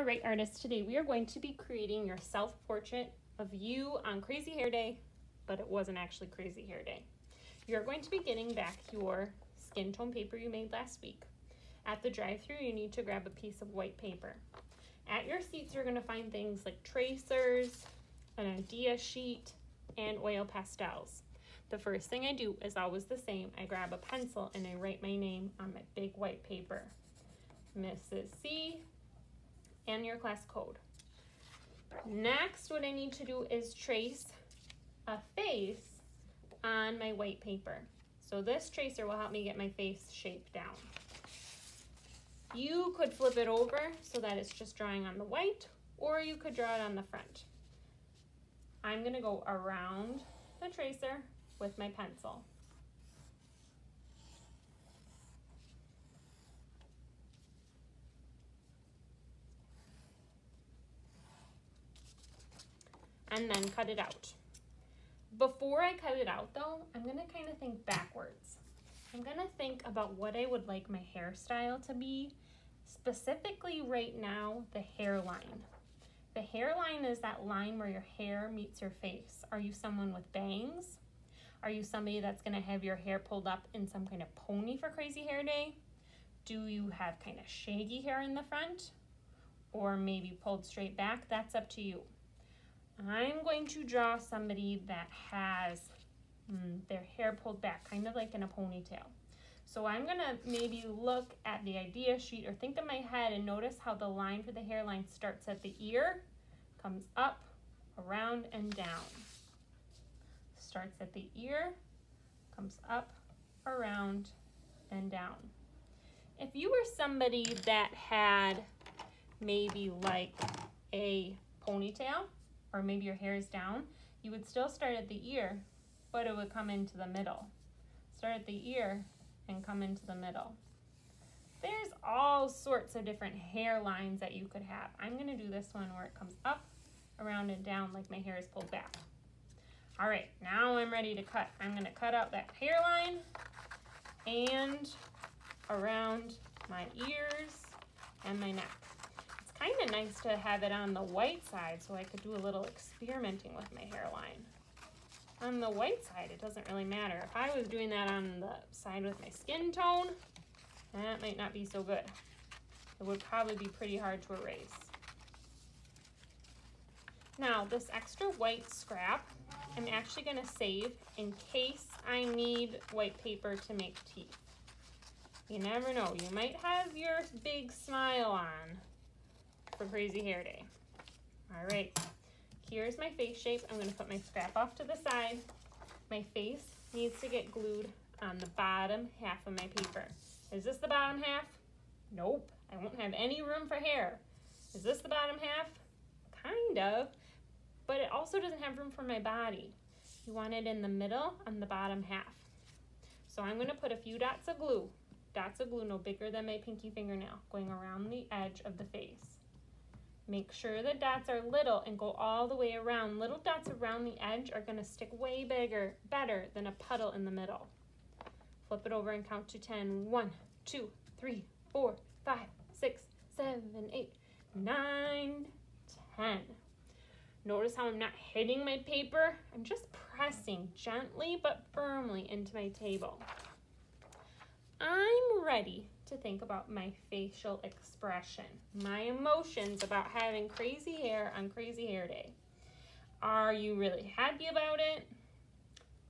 All right, artists, today we are going to be creating your self-portrait of you on Crazy Hair Day, but it wasn't actually Crazy Hair Day. You're going to be getting back your skin tone paper you made last week. At the drive-thru, you need to grab a piece of white paper. At your seats, you're going to find things like tracers, an idea sheet, and oil pastels. The first thing I do is always the same. I grab a pencil and I write my name on my big white paper. Mrs. C, and your class code. Next, what I need to do is trace a face on my white paper. So this tracer will help me get my face shape down. You could flip it over so that it's just drawing on the white, or you could draw it on the front. I'm gonna go around the tracer with my pencil. And then cut it out. Before I cut it out though, I'm gonna kind of think backwards. I'm gonna think about what I would like my hairstyle to be, specifically right now, the hairline. The hairline is that line where your hair meets your face. Are you someone with bangs? Are you somebody that's gonna have your hair pulled up in some kind of pony for Crazy Hair Day? Do you have kind of shaggy hair in the front? Or maybe pulled straight back? That's up to you. I'm going to draw somebody that has their hair pulled back, kind of like in a ponytail. So I'm gonna maybe look at the idea sheet or think in my head and notice how the line for the hairline starts at the ear, comes up, around, and down. Starts at the ear, comes up, around, and down. If you were somebody that had maybe like a ponytail, or maybe your hair is down, you would still start at the ear, but it would come into the middle. Start at the ear and come into the middle. There's all sorts of different hairlines that you could have. I'm gonna do this one where it comes up, around, and down like my hair is pulled back. All right, now I'm ready to cut. I'm gonna cut out that hairline and around my ears and my neck. Kind of nice to have it on the white side so I could do a little experimenting with my hairline. On the white side, it doesn't really matter. If I was doing that on the side with my skin tone, that might not be so good. It would probably be pretty hard to erase. Now, this extra white scrap, I'm actually gonna save in case I need white paper to make teeth. You never know, you might have your big smile on for Crazy Hair Day. All right, here's my face shape. I'm gonna put my scrap off to the side. My face needs to get glued on the bottom half of my paper. Is this the bottom half? Nope, I won't have any room for hair. Is this the bottom half? Kind of, but it also doesn't have room for my body. You want it in the middle on the bottom half. So I'm gonna put a few dots of glue no bigger than my pinky fingernail, going around the edge of the face. Make sure the dots are little and go all the way around. Little dots around the edge are gonna stick way better than a puddle in the middle. Flip it over and count to 10. 1, 2, 3, 4, 5, 6, 7, 8, 9, 10. Notice how I'm not hitting my paper. I'm just pressing gently but firmly into my table. I'm ready to think about my facial expression, my emotions about having crazy hair on Crazy Hair Day. Are you really happy about it?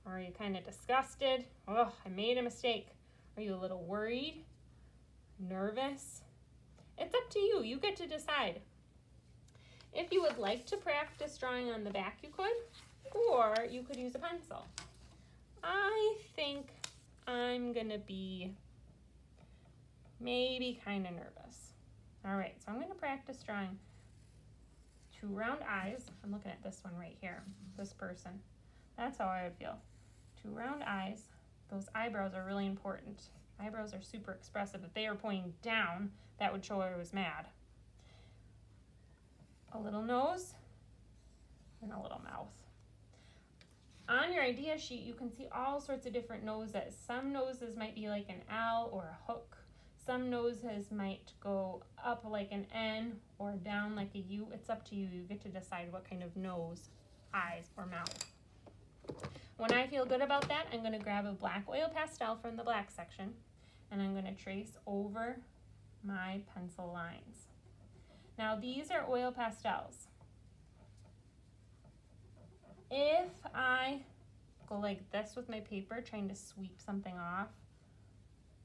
Are you kind of disgusted? Oh, I made a mistake. Are you a little worried? Nervous? It's up to you. You get to decide. If you would like to practice drawing on the back, you could, or you could use a pencil. I think I'm gonna be maybe kind of nervous. All right, so I'm gonna practice drawing 2 round eyes. I'm looking at this one right here, this person. That's how I would feel. 2 round eyes. Those eyebrows are really important. Eyebrows are super expressive. If they are pointing down, that would show I was mad. A little nose and a little mouth. On your idea sheet, you can see all sorts of different noses. Some noses might be like an L or a hook. Some noses might go up like an N or down like a U. It's up to you. You get to decide what kind of nose, eyes, or mouth. When I feel good about that, I'm going to grab a black oil pastel from the black section, and I'm going to trace over my pencil lines. Now these are oil pastels. If I go like this with my paper trying to sweep something off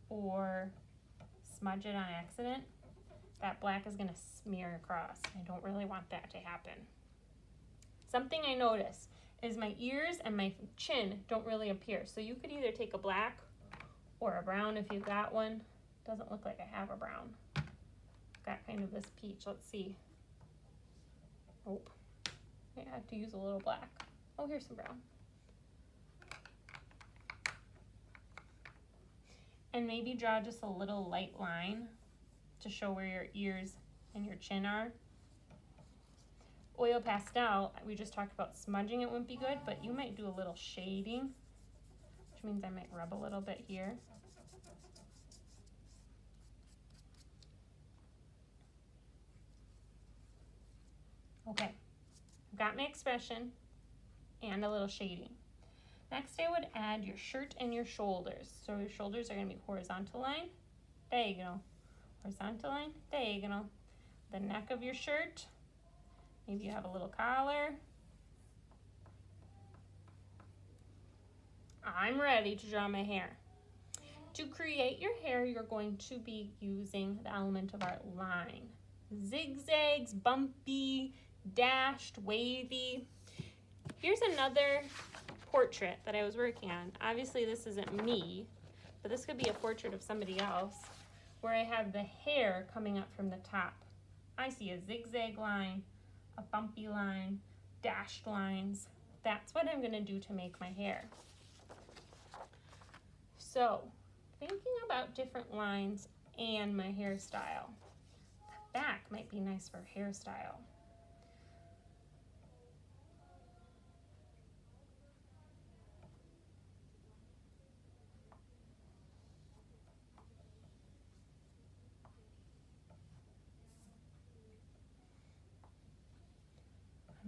or smudge it on accident, that black is going to smear across. I don't really want that to happen. Something I notice is my ears and my chin don't really appear. So you could either take a black or a brown if you got one. Doesn't look like I have a brown. Got kind of this peach. Let's see. Oh, I have to use a little black. Oh, here's some brown. And maybe draw just a little light line to show where your ears and your chin are. Oil pastel, we just talked about smudging it wouldn't be good, but you might do a little shading, which means I might rub a little bit here. Okay, I've got my expression and a little shading. Next, I would add your shirt and your shoulders. So your shoulders are going to be horizontal line, diagonal, horizontal line, diagonal. The neck of your shirt, maybe you have a little collar. I'm ready to draw my hair. To create your hair, you're going to be using the element of our line. Zigzags, bumpy, dashed, wavy. Here's another portrait that I was working on. Obviously this isn't me, but this could be a portrait of somebody else where I have the hair coming up from the top. I see a zigzag line, a bumpy line, dashed lines. That's what I'm going to do to make my hair. So, thinking about different lines and my hairstyle. The back might be nice for hairstyle.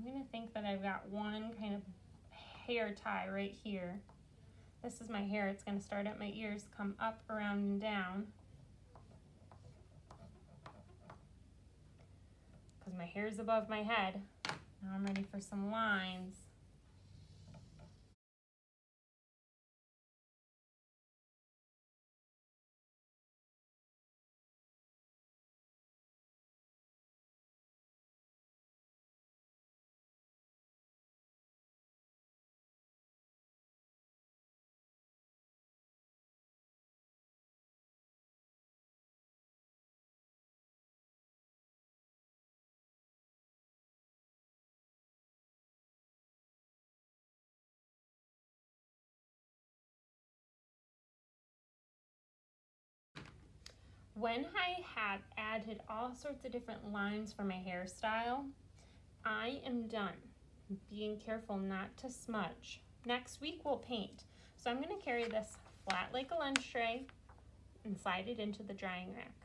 I'm going to think that I've got one kind of hair tie right here. This is my hair. It's going to start at my ears, come up, around, and down. Because my hair is above my head. Now I'm ready for some lines. When I have added all sorts of different lines for my hairstyle, I am done. Being careful not to smudge. Next week we'll paint. So I'm going to carry this flat like a lunch tray and slide it into the drying rack.